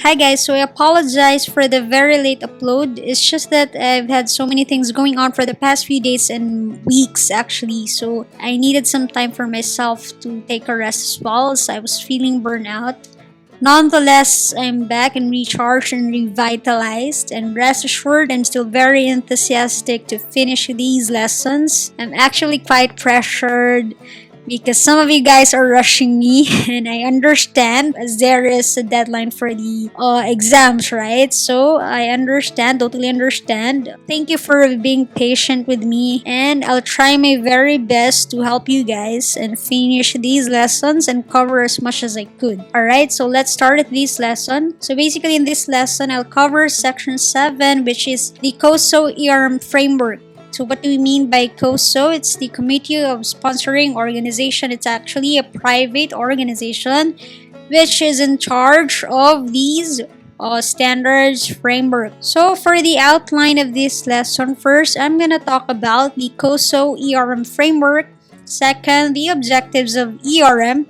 Hi guys, so I apologize for the very late upload. It's just that I've had so many things going on for the past few days and weeks actually. So I needed some time for myself to take a rest as well, as I was feeling burnout. Nonetheless, I'm back and recharged and revitalized, and rest assured I'm still very enthusiastic to finish these lessons. I'm actually quite pressured because some of you guys are rushing me and I understand as there is a deadline for the exams, right? So I understand, totally understand. Thank you for being patient with me, and I'll try my very best to help you guys and finish these lessons and cover as much as I could. Alright, so let's start with this lesson. So basically in this lesson, I'll cover section 7, which is the COSO ERM framework. So what do we mean by COSO? It's the Committee of Sponsoring Organization. It's actually a private organization which is in charge of these standards framework. So for the outline of this lesson, first I'm gonna talk about the COSO ERM framework. Second, the objectives of ERM.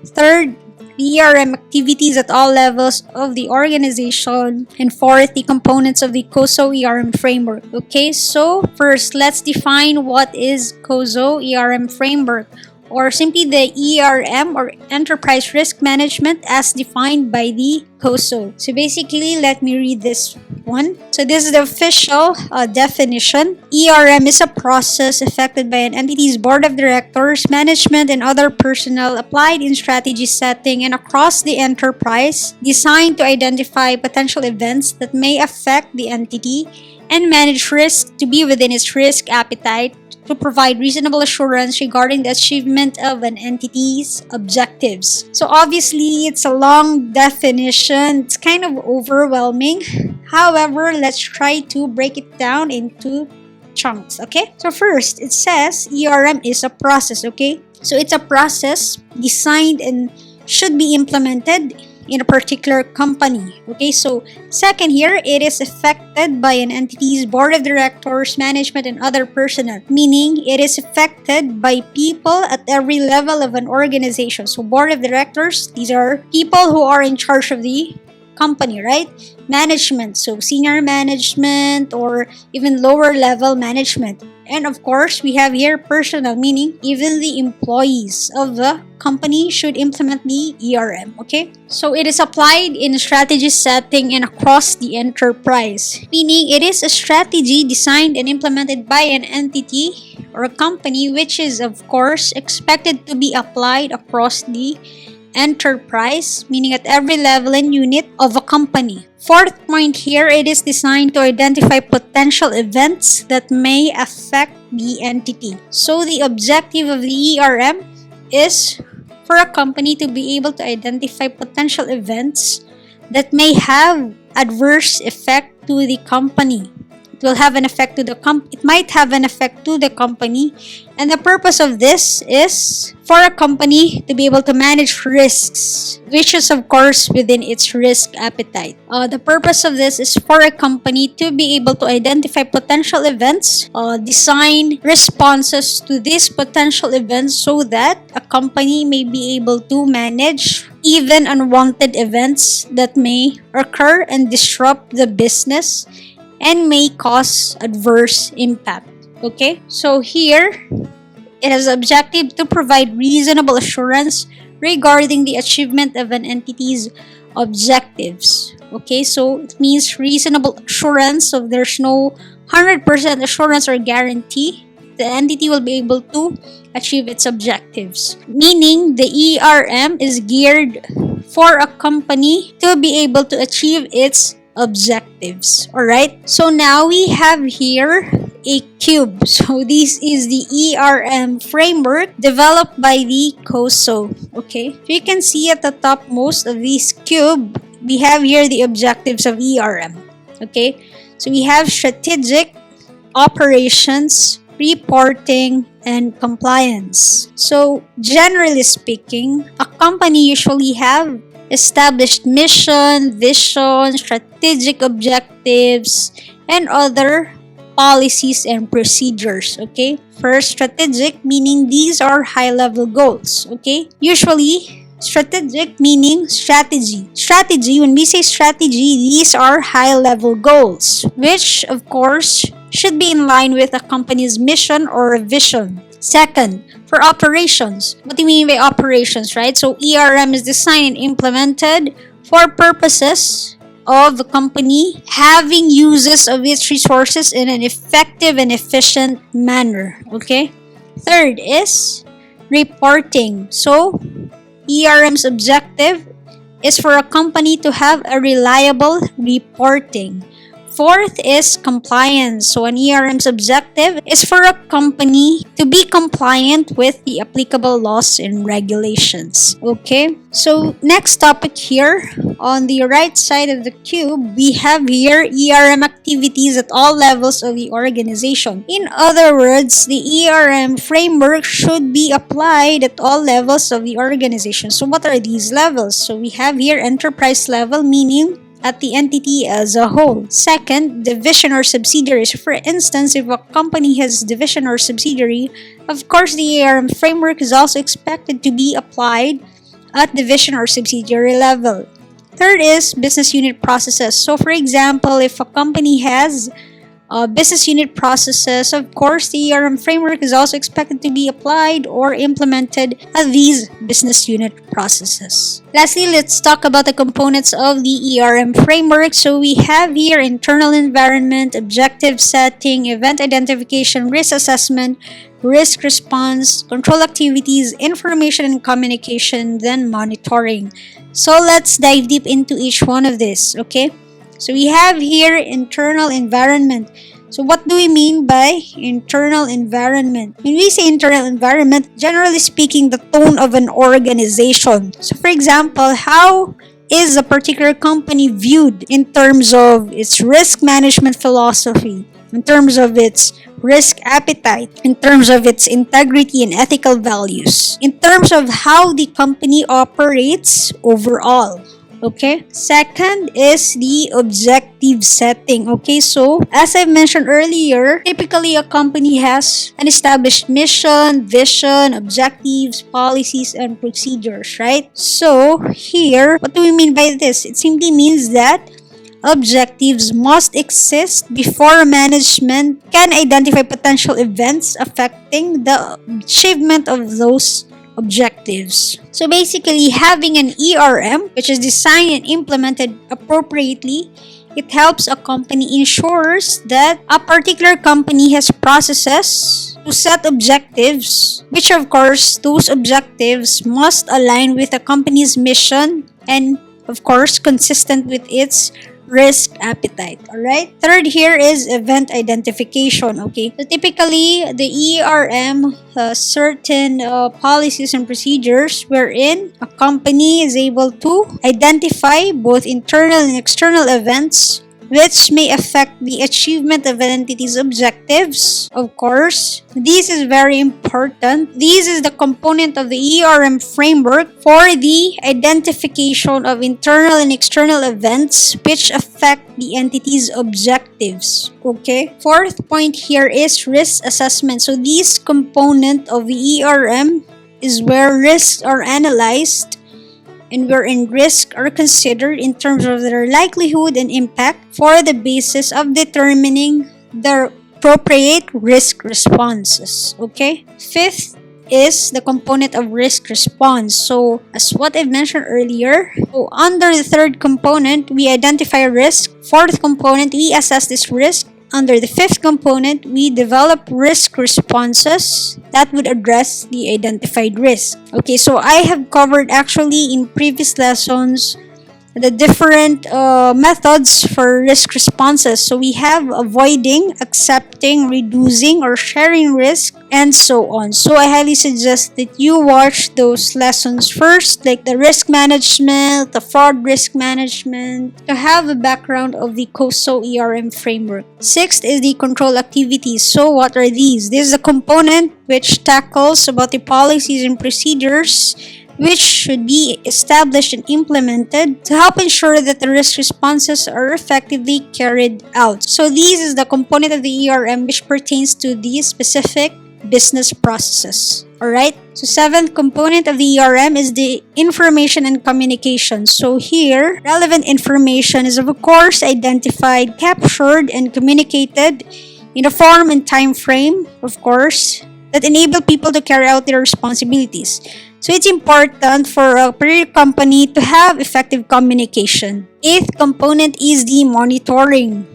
Third, the ERM activities at all levels of the organization. And fourth, the components of the COSO ERM framework. Okay, so first, let's define what is COSO ERM framework, or simply the ERM, or Enterprise Risk Management, as defined by the COSO. So basically, let me read this one. So this is the official definition. ERM is a process effected by an entity's board of directors, management, and other personnel applied in strategy setting and across the enterprise, designed to identify potential events that may affect the entity and manage risk to be within its risk appetite, to provide reasonable assurance regarding the achievement of an entity's objectives. So obviously, it's a long definition. It's kind of overwhelming. However, let's try to break it down into chunks, okay? So first, it says ERM is a process, okay? So it's a process designed and should be implemented in a particular company. Okay, so second here, it is affected by an entity's board of directors, management, and other personnel, meaning it is affected by people at every level of an organization. So board of directors, these are people who are in charge of the company, right? Management, so senior management or even lower level management. And of course, we have here personnel, meaning even the employees of the company should implement the ERM, okay? So it is applied in a strategy setting and across the enterprise, meaning it is a strategy designed and implemented by an entity or a company, which is of course expected to be applied across the enterprise, meaning at every level and unit of a company. Fourth point here, it is designed to identify potential events that may affect the entity. So the objective of the ERM is for a company to be able to identify potential events that may have adverse effect to the company. It will have an effect to the it might have an effect to the company, and the purpose of this is for a company to be able to manage risks, which is of course within its risk appetite. The purpose of this is for a company to be able to identify potential events, design responses to these potential events so that a company may be able to manage even unwanted events that may occur and disrupt the business and may cause adverse impact. Okay, so here it has the objective to provide reasonable assurance regarding the achievement of an entity's objectives. Okay, so it means reasonable assurance, so there's no 100% assurance or guarantee the entity will be able to achieve its objectives. Meaning the ERM is geared for a company to be able to achieve its objectives. Alright, so now we have here a cube. So this is the ERM framework developed by the COSO. Okay, so you can see at the top most of this cube, we have here the objectives of ERM. Okay, so we have strategic, operations, reporting, and compliance. So generally speaking, a company usually have established mission, vision, strategic objectives, and other policies and procedures. Okay, first, strategic, meaning these are high-level goals. Okay, usually Strategic meaning strategy. Strategy, when we say strategy, these are high-level goals, which of course should be in line with a company's mission or vision. Second, for operations. What do you mean by operations, right? So ERM is designed and implemented for purposes of the company having uses of its resources in an effective and efficient manner. Okay? Third is reporting. So ERM's objective is for a company to have a reliable reporting. Fourth is compliance. So an ERM's objective is for a company to be compliant with the applicable laws and regulations. Okay? So next topic here, on the right side of the cube, we have here ERM activities at all levels of the organization. In other words, the ERM framework should be applied at all levels of the organization. So what are these levels? So we have here enterprise level, meaning at the entity as a whole. Second, division or subsidiaries. For instance, if a company has division or subsidiary, of course the ERM framework is also expected to be applied at division or subsidiary level. Third is business unit processes. So for example, if a company has business unit processes, of course the ERM framework is also expected to be applied or implemented at these business unit processes. Lastly, let's talk about the components of the ERM framework. So we have here internal environment, objective setting, event identification, risk assessment, risk response, control activities, information and communication, then monitoring. So let's dive deep into each one of this, okay? So we have here internal environment. So what do we mean by internal environment? When we say internal environment, generally speaking, the tone of an organization. So for example, how is a particular company viewed in terms of its risk management philosophy, in terms of its risk appetite, in terms of its integrity and ethical values, in terms of how the company operates overall. Okay. Second is the objective setting. Okay, so as I mentioned earlier, typically a company has an established mission, vision, objectives, policies, and procedures, right? So here, what do we mean by this? It simply means that objectives must exist before management can identify potential events affecting the achievement of those objectives. So basically, having an ERM, which is designed and implemented appropriately, it helps a company ensures that a particular company has processes to set objectives, which of course, those objectives must align with the company's mission and of course, consistent with its risk appetite. Alright? Third here is event identification. Okay? So typically, the ERM has certain policies and procedures wherein a company is able to identify both internal and external events which may affect the achievement of an entity's objectives. Of course, this is very important. This is the component of the ERM framework for the identification of internal and external events which affect the entity's objectives. Okay? Fourth point here is risk assessment. So this component of the ERM is where risks are analyzed and wherein risks are considered in terms of their likelihood and impact for the basis of determining the appropriate risk responses. Okay? Fifth is the component of risk response. So, as what I mentioned earlier, so under the third component, we identify risk. Fourth component, we assess this risk. Under the fifth component, we develop risk responses that would address the identified risk. Okay, so I have covered actually in previous lessons the different methods for risk responses. So we have avoiding, accepting, reducing, or sharing risk, and so on. So I highly suggest that you watch those lessons first, like the risk management, the fraud risk management, to have a background of the COSO ERM framework. Sixth is the control activities. So what are these? This is a component which tackles about the policies and procedures which should be established and implemented to help ensure that the risk responses are effectively carried out. So this is the component of the ERM which pertains to these specific business processes. Alright, so seventh component of the ERM is the information and communication. So here, relevant information is of course identified, captured, and communicated in a form and time frame, of course, that enable people to carry out their responsibilities. So it's important for a period company to have effective communication. Eighth component is the monitoring.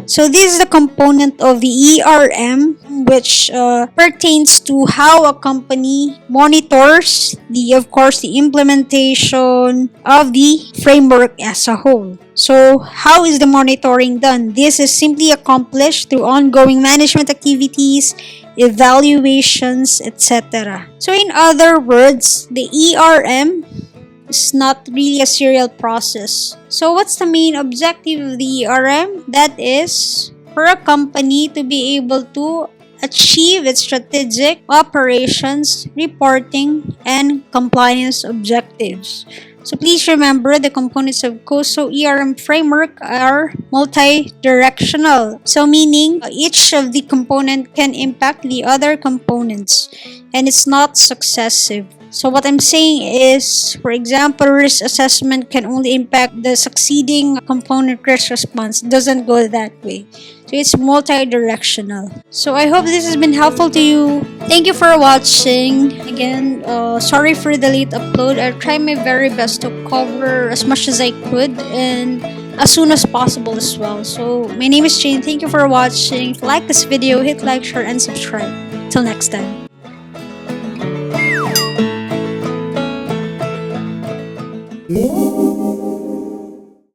So this is the component of the ERM which pertains to how a company monitors of course, the implementation of the framework as a whole. So how is the monitoring done? This is simply accomplished through ongoing management activities, evaluations, etc. So in other words, the ERM is not really a serial process. So what's the main objective of the ERM? That is for a company to be able to achieve its strategic operations, reporting, and compliance objectives. So please remember the components of COSO ERM framework are multi-directional. So meaning each of the component can impact the other components and it's not successive. So what I'm saying is, for example, risk assessment can only impact the succeeding component risk response. It doesn't go that way. So it's multi-directional. So I hope this has been helpful to you. Thank you for watching. Again, sorry for the late upload. I'll try my very best to cover as much as I could and as soon as possible as well. So my name is Jane. Thank you for watching. If you like this video, hit like, share, and subscribe. Till next time.